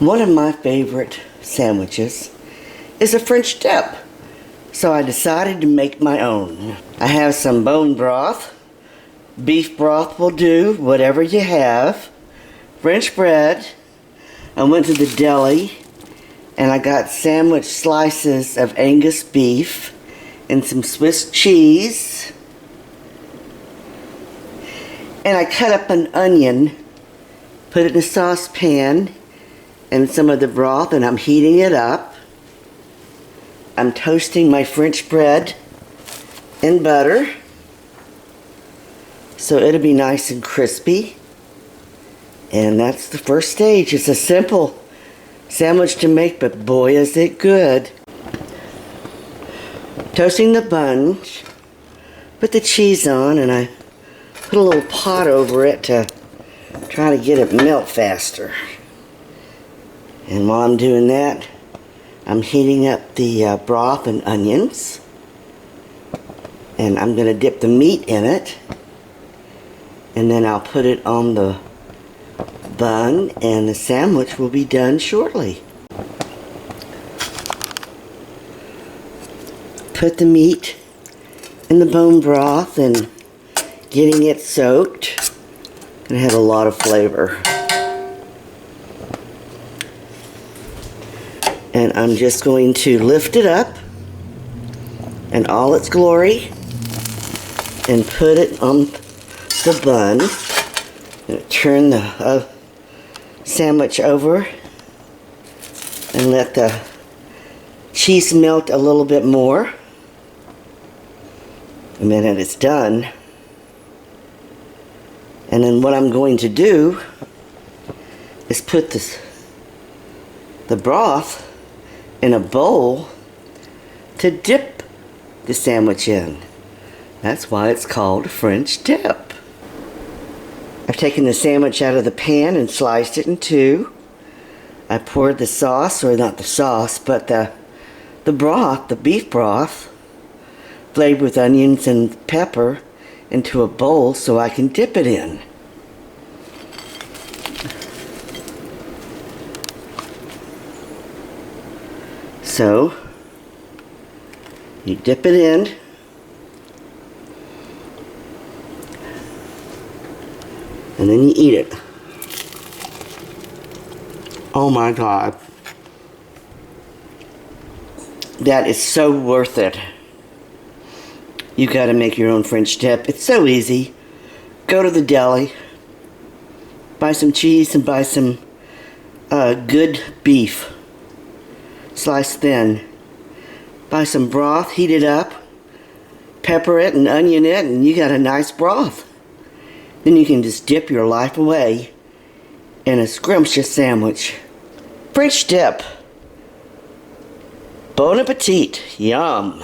One of my favorite sandwiches is a French dip, so I decided to make my own. I have some bone broth, beef broth will do, whatever you have, French bread. I went to the deli and I got sandwich slices of Angus beef and some Swiss cheese. And I cut up an onion, put it in a saucepan and some of the broth, and I'm heating it up. I'm toasting my French bread in butter so it'll be nice and crispy. And that's the first stage. It's a simple sandwich to make, but boy is it good. Toasting the bun, put the cheese on, and I put a little pot over it to try to get it melt faster. And while I'm doing that, I'm heating up the broth and onions. And I'm going to dip the meat in it. And then I'll put it on the bun, and the sandwich will be done shortly. Put the meat in the bone broth and getting it soaked. Gonna have a lot of flavor. And I'm just going to lift it up in all its glory and put it on the bun. And turn the sandwich over and let the cheese melt a little bit more. And then it's done. And then what I'm going to do is put the broth in a bowl to dip the sandwich in. That's why it's called French dip. I've taken the sandwich out of the pan and sliced it in two. I poured the sauce, or not the sauce, but the broth, the beef broth, flavored with onions and pepper, into a bowl so I can dip it in. So, you dip it in, and then you eat it. Oh my God. That is so worth it. You gotta make your own French dip. It's so easy. Go to the deli, buy some cheese and buy some good beef, sliced thin. Buy some broth, heat it up, pepper it and onion it, and you got a nice broth. Then you can just dip your life away in a scrumptious sandwich. French dip. Bon appetit. Yum.